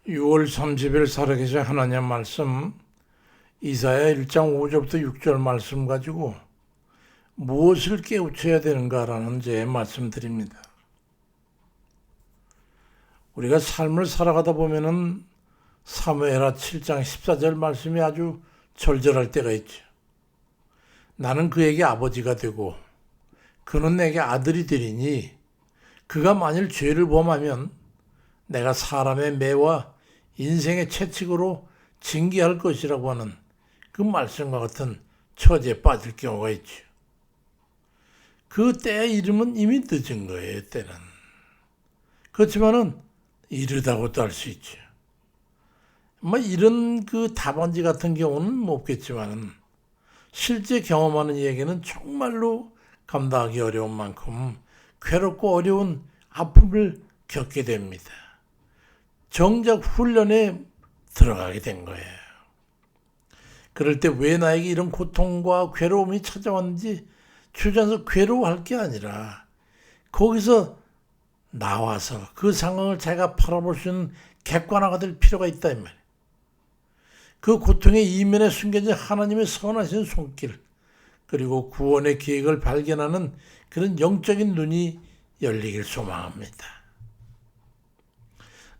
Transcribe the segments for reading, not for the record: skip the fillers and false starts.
6월 30일 살아계신 하나님 말씀 이사야 1장 5절부터 6절 말씀 가지고 무엇을 깨우쳐야 되는가라는 제 말씀드립니다. 우리가 삶을 살아가다 보면은 사무엘하 7장 14절 말씀이 아주 절절할 때가 있죠. 나는 그에게 아버지가 되고 그는 내게 아들이 되리니 그가 만일 죄를 범하면 내가 사람의 매와 인생의 채찍으로 징계할 것이라고 하는 그 말씀과 같은 처지에 빠질 경우가 있죠. 그 때의 이름은 이미 늦은 거예요, 때는. 그렇지만은 이르다고도 할 수 있죠. 이런 그 답안지 같은 경우는 없겠지만은 실제 경험하는 이야기는 정말로 감당하기 어려운 만큼 괴롭고 어려운 아픔을 겪게 됩니다. 정작 훈련에 들어가게 된 거예요. 그럴 때 왜 나에게 이런 고통과 괴로움이 찾아왔는지 주저앉아서 괴로워할 게 아니라 거기서 나와서 그 상황을 자기가 바라볼 수 있는 객관화가 될 필요가 있다 이 말이에요. 그 고통의 이면에 숨겨진 하나님의 선하신 손길 그리고 구원의 계획을 발견하는 그런 영적인 눈이 열리길 소망합니다.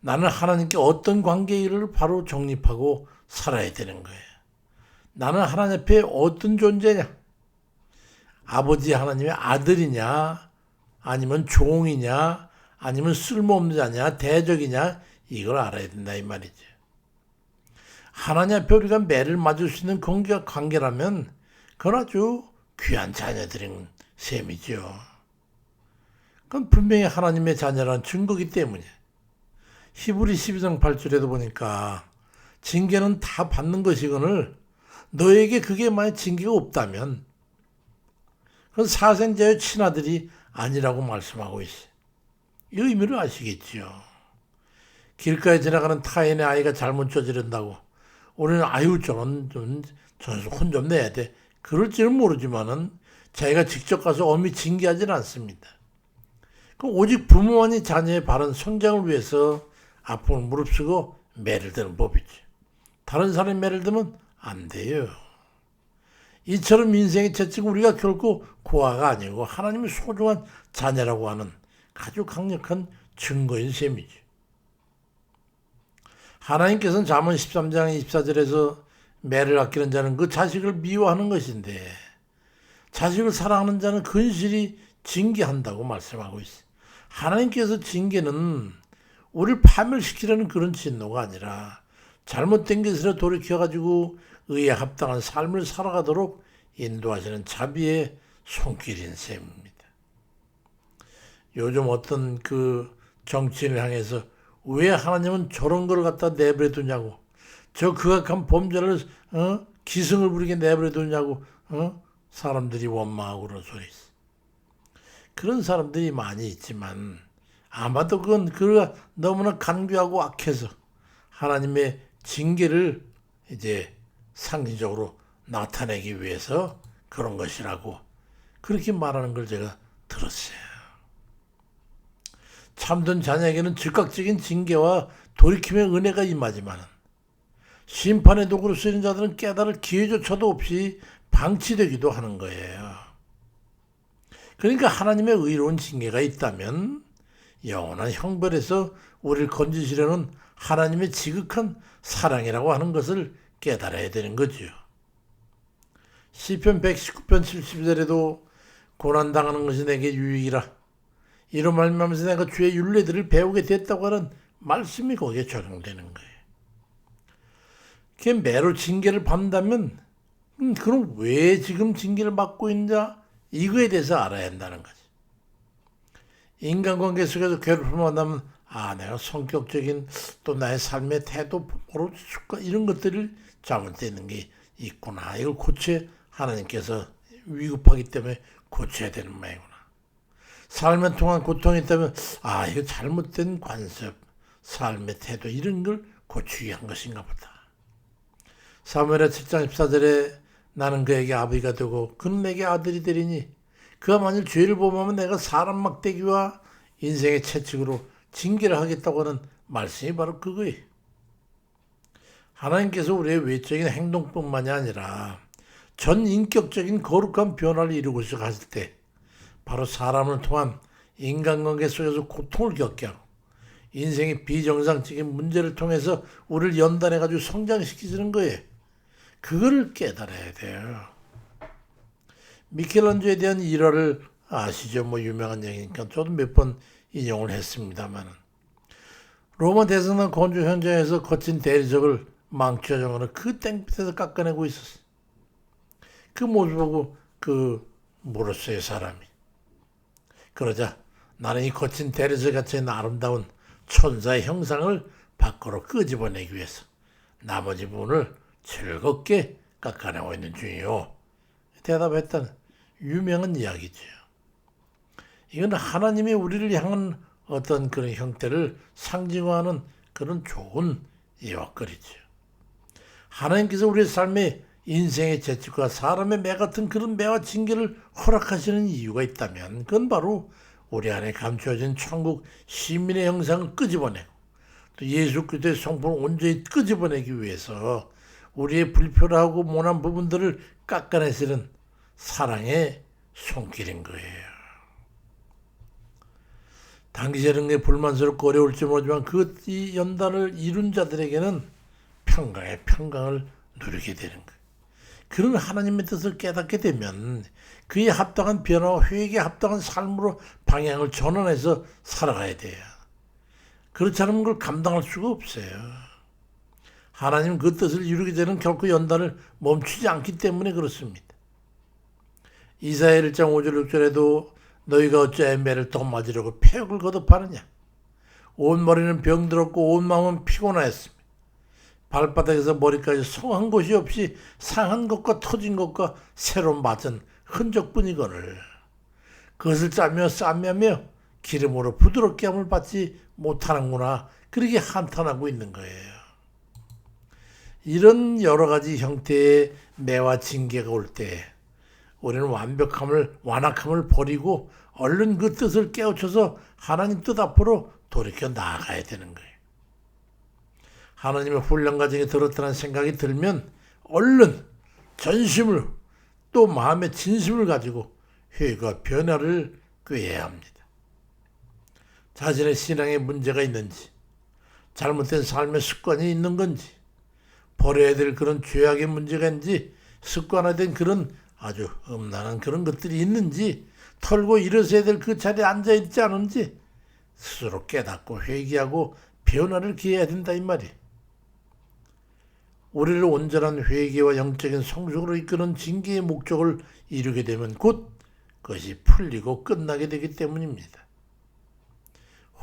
나는 하나님께 어떤 관계를 바로 정립하고 살아야 되는 거예요. 나는 하나님 앞에 어떤 존재냐? 아버지 하나님의 아들이냐? 아니면 종이냐? 아니면 쓸모없는 자냐? 대적이냐? 이걸 알아야 된다 이 말이죠. 하나님 앞에 우리가 매를 맞을 수 있는 관계라면 그건 아주 귀한 자녀들인 셈이죠. 그건 분명히 하나님의 자녀라는 증거이기 때문에 히브리 12장 8절에도 보니까 징계는 다 받는 것이거늘 너에게 그게 만약 징계가 없다면 그건 사생자의 친아들이 아니라고 말씀하고 있어요. 이 의미를 아시겠죠. 길가에 지나가는 타인의 아이가 잘못 저지른다고 우리는 아유 저는 혼 좀 내야 돼. 그럴지는 모르지만은 자기가 직접 가서 엄히 징계하지는 않습니다. 오직 부모만이 자녀의 바른 성장을 위해서 아픔을 무릅쓰고 매를 드는 법이죠. 다른 사람이 매를 들면 안 돼요. 이처럼 인생의 채찍은 우리가 결코 고아가 아니고 하나님의 소중한 자녀라고 하는 아주 강력한 증거인 셈이죠. 하나님께서는 잠언 13장 24절에서 매를 아끼는 자는 그 자식을 미워하는 것인데 자식을 사랑하는 자는 근실히 징계한다고 말씀하고 있어요. 하나님께서 징계는 우리를 파멸시키려는 그런 진노가 아니라 잘못된 것으로 돌이켜가지고 의에 합당한 삶을 살아가도록 인도하시는 자비의 손길인 셈입니다. 요즘 어떤 그 정치인을 향해서 왜 하나님은 저런 걸 갖다 내버려 두냐고 저 극악한 범죄를 기승을 부리게 내버려 두냐고 사람들이 원망하고 그런 소리 있어. 그런 사람들이 많이 있지만 아마도 그건 그가 너무나 간교하고 악해서 하나님의 징계를 이제 상징적으로 나타내기 위해서 그런 것이라고 그렇게 말하는 걸 제가 들었어요. 참된 자녀에게는 즉각적인 징계와 돌이킴의 은혜가 임하지만 심판의 도구로 쓰이는 자들은 깨달을 기회조차도 없이 방치되기도 하는 거예요. 그러니까 하나님의 의로운 징계가 있다면 영원한 형벌에서 우리를 건지시려는 하나님의 지극한 사랑이라고 하는 것을 깨달아야 되는 거죠. 시편 119편 70절에도 고난당하는 것이 내게 유익이라 이로 말미암아서 내가 주의 율례들을 배우게 됐다고 하는 말씀이 거기에 적용되는 거예요. 그게 매로 징계를 받는다면 그럼 왜 지금 징계를 받고 있느냐 이거에 대해서 알아야 한다는 거지. 인간관계 속에서 괴롭힘을 만나면 내가 성격적인 또 나의 삶의 태도, 버릇, 습관 이런 것들을 잘못되는 게 있구나. 이걸 하나님께서 위급하기 때문에 고쳐야 되는 모양이구나. 삶에 통한 고통이 있다면 이거 잘못된 관습, 삶의 태도 이런 걸 고치기 위한 것인가 보다. 사무엘하 7장 14절에 나는 그에게 아버지가 되고 그는 내게 아들이 되리니 그가 만일 죄를 범하면 내가 사람 막대기와 인생의 채찍으로 징계를 하겠다고 하는 말씀이 바로 그거예요. 하나님께서 우리의 외적인 행동뿐만이 아니라 전 인격적인 거룩한 변화를 이루고자 하실 때 바로 사람을 통한 인간관계 속에서 고통을 겪게 하고 인생의 비정상적인 문제를 통해서 우리를 연단해가지고 성장시키시는 거예요. 그거를 깨달아야 돼요. 미켈란젤로에 대한 일화를 아시죠? 뭐 유명한 얘기니까 저도 몇 번 인용을 했습니다만은 로마 대성당 건축 현장에서 거친 대리석을 망쳐정으로 그 땡볕에서 깎아내고 있었어요. 그 모습 보고 물었어요, 사람이. 그러자 나는 이 거친 대리석 같이 있는 아름다운 천사의 형상을 밖으로 끄집어내기 위해서 나머지 부분을 즐겁게 깎아내고 있는 중이요. 대답했다는 유명한 이야기죠. 이건 하나님이 우리를 향한 어떤 그런 형태를 상징화하는 그런 좋은 이야기거리죠. 하나님께서 우리의 삶에 인생의 재치과 사람의 매 같은 그런 매와 징계를 허락하시는 이유가 있다면 그건 바로 우리 안에 감추어진 천국 시민의 형상을 끄집어내고 또 예수 그리스도의 성품을 온전히 끄집어내기 위해서 우리의 불필요하고 모난 부분들을 깎아내시는 사랑의 손길인 거예요. 당시에는 불만스럽고 어려울지 모르지만 이 연단을 이룬 자들에게는 평강의 평강을 누리게 되는 거예요. 그런 하나님의 뜻을 깨닫게 되면 그에 합당한 변화와 회개에 합당한 삶으로 방향을 전환해서 살아가야 돼요. 그렇지 않으면 그걸 감당할 수가 없어요. 하나님은 그 뜻을 이루게 되는 결코 연단을 멈추지 않기 때문에 그렇습니다. 이사야 1장 5절 6절에도 너희가 어찌하여 매를 더 맞으려고 폐역을 거듭하느냐. 온 머리는 병들었고 온 마음은 피곤하였습니다. 발바닥에서 머리까지 성한 곳이 없이 상한 것과 터진 것과 새로 맞은 흔적뿐이거늘 그것을 짜며 싸매며 기름으로 부드럽게 함을 받지 못하는구나. 그렇게 한탄하고 있는 거예요. 이런 여러 가지 형태의 매와 징계가 올 때 우리는 완악함을 버리고 얼른 그 뜻을 깨우쳐서 하나님 뜻 앞으로 돌이켜 나아가야 되는 거예요. 하나님의 훈련 과정에 들었다는 생각이 들면 얼른 전심을 또 마음의 진심을 가지고 회개와 변화를 꾀해야 합니다. 자신의 신앙에 문제가 있는지 잘못된 삶의 습관이 있는 건지 버려야 될 그런 죄악의 문제가 있는지 습관화된 그런 아주 음란한 그런 것들이 있는지 털고 일어서야 될 그 자리에 앉아있지 않은지 스스로 깨닫고 회개하고 변화를 기해야 된다 이 말이에요. 우리를 온전한 회개와 영적인 성숙으로 이끄는 징계의 목적을 이루게 되면 곧 그것이 풀리고 끝나게 되기 때문입니다.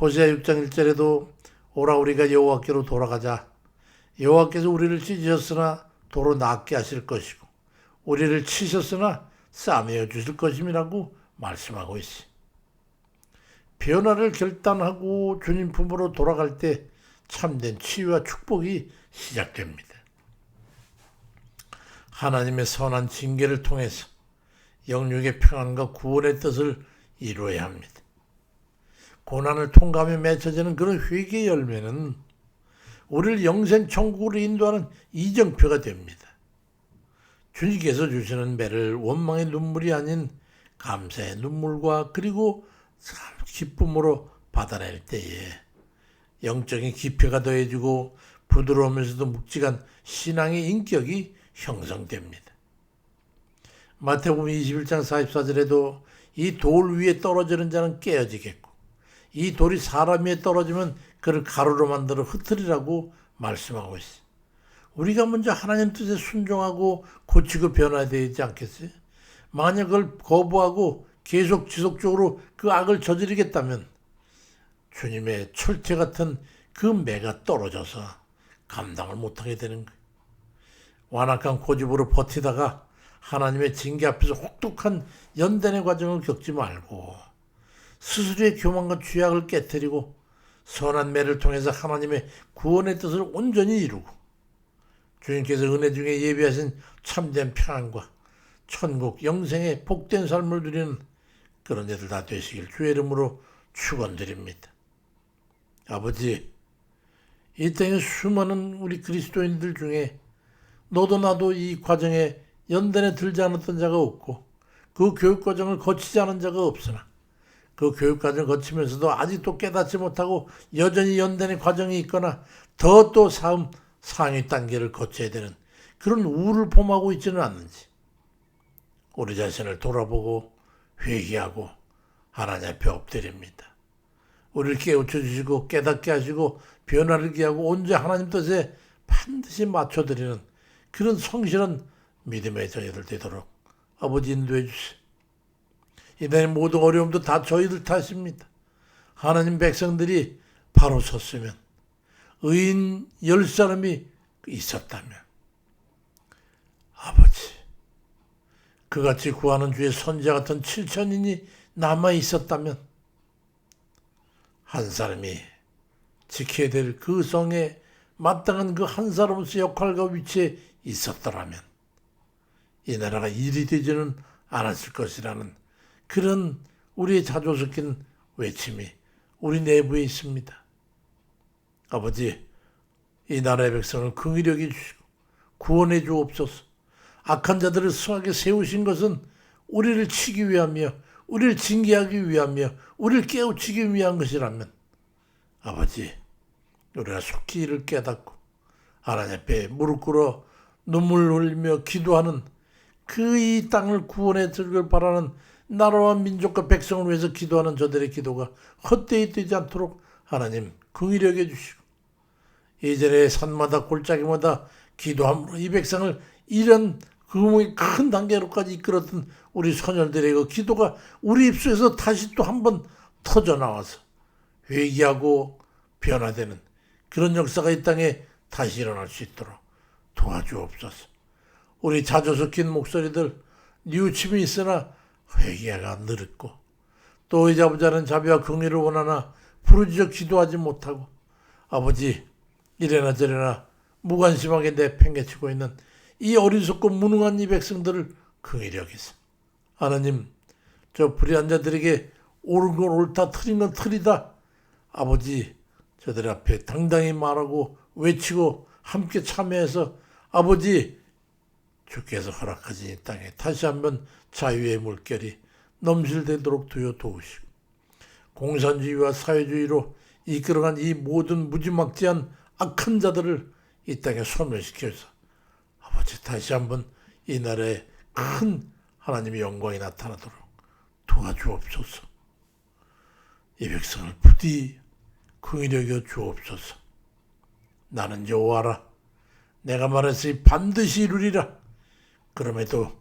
호세아 6장 1절에도 오라 우리가 여호와께로 돌아가자. 여호와께서 우리를 찢으셨으나 도로 낫게 하실 것이고 우리를 치셨으나 싸매어 주실 것임이라고 말씀하고 있어요. 변화를 결단하고 주님 품으로 돌아갈 때 참된 치유와 축복이 시작됩니다. 하나님의 선한 징계를 통해서 영육의 평안과 구원의 뜻을 이루어야 합니다. 고난을 통과하며 맺혀지는 그런 회개의 열매는 우리를 영생 천국으로 인도하는 이정표가 됩니다. 주님께서 주시는 매를 원망의 눈물이 아닌 감사의 눈물과 그리고 기쁨으로 받아낼 때에 영적인 깊이가 더해지고 부드러우면서도 묵직한 신앙의 인격이 형성됩니다. 마태복음 21장 44절에도 이 돌 위에 떨어지는 자는 깨어지겠고 이 돌이 사람 위에 떨어지면 그를 가루로 만들어 흩으리라고 말씀하고 있어요. 우리가 먼저 하나님 뜻에 순종하고 고치고 변화해야 되지 않겠어요? 만약 그걸 거부하고 계속 지속적으로 그 악을 저지르겠다면 주님의 철퇴 같은 그 매가 떨어져서 감당을 못하게 되는 거예요. 완악한 고집으로 버티다가 하나님의 징계 앞에서 혹독한 연단의 과정을 겪지 말고 스스로의 교만과 죄악을 깨뜨리고 선한 매를 통해서 하나님의 구원의 뜻을 온전히 이루고 주님께서 은혜 중에 예비하신 참된 평안과 천국 영생의 복된 삶을 누리는 그런 애들 다 되시길 주의 이름으로 축원드립니다. 아버지, 이 땅에 수많은 우리 그리스도인들 중에 너도 나도 이 과정에 연단에 들지 않았던 자가 없고 그 교육 과정을 거치지 않은 자가 없으나 그 교육 과정을 거치면서도 아직도 깨닫지 못하고 여전히 연단의 과정이 있거나 더 또 상위 단계를 거쳐야 되는 그런 우를 범하고 있지는 않는지 우리 자신을 돌아보고 회개하고 하나님 앞에 엎드립니다. 우리를 깨우쳐 주시고 깨닫게 하시고 변화를 기하고 온전히 하나님 뜻에 반드시 맞춰드리는 그런 성실한 믿음의 저희들 되도록 아버지 인도해 주세요. 이날의 모든 어려움도 다 저희들 탓입니다. 하나님 백성들이 바로 섰으면 의인 10사람이 있었다면 아버지 그같이 구하는 주의 선지자 같은 7천인이 남아 있었다면 한 사람이 지켜야 될 그 성에 마땅한 그 한 사람으로서 역할과 위치에 있었더라면 이 나라가 일이 되지는 않았을 것이라는 그런 우리의 자조 섞인 외침이 우리 내부에 있습니다. 아버지, 이 나라의 백성을 긍휼히 주시고 구원해 주옵소서. 악한 자들을 승하게 세우신 것은 우리를 치기 위하며 우리를 징계하기 위하며 우리를 깨우치기 위한 것이라면 아버지, 우리가 속히 이를 깨닫고 하나님 앞에 무릎 꿇어 눈물 흘리며 기도하는 그 이 땅을 구원해 주길 바라는 나라와 민족과 백성을 위해서 기도하는 저들의 기도가 헛되이 되지 않도록 하나님 긍휼히 여겨 주시고 예전에 산마다 골짜기마다 기도함으로 이 백성을 이런 큰 단계로까지 이끌었던 우리 선열들의 그 기도가 우리 입술에서 다시 또 한 번 터져나와서 회개하고 변화되는 그런 역사가 이 땅에 다시 일어날 수 있도록 도와주옵소서. 우리 자주 섞인 목소리들 뉘우침이 있으나 회개가 느렸고 또 의자부자는 자비와 긍휼을 원하나 부르짖어 기도하지 못하고 아버지 이래나 저래나 무관심하게 내팽개치고 있는 이 어리석고 무능한 이 백성들을 긍휼히 여기소. 하나님 저 불의한 자들에게 옳은 건 옳다 틀린 건 틀리다 아버지 저들 앞에 당당히 말하고 외치고 함께 참여해서 아버지 주께서 허락하신 이 땅에 다시 한번 자유의 물결이 넘실대도록 두어 도우시고 공산주의와 사회주의로 이끌어간 이 모든 무지막지한 악한 자들을 이 땅에 소멸시켜서 아버지 다시 한번 이 나라에 큰 하나님의 영광이 나타나도록 도와주옵소서. 이 백성을 부디 긍휼히 여겨 주옵소서. 나는 여호와라. 내가 말했으니 반드시 이루리라. 그럼에도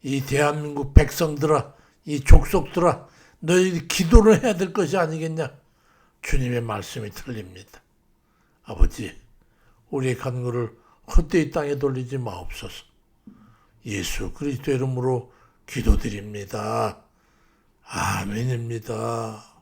이 대한민국 백성들아 이 족속들아 너희 기도를 해야 될 것이 아니겠냐. 주님의 말씀이 틀립니다. 아버지 우리의 간구를 헛되이 땅에 돌리지 마옵소서. 예수 그리스도 이름으로 기도드립니다. 아멘입니다.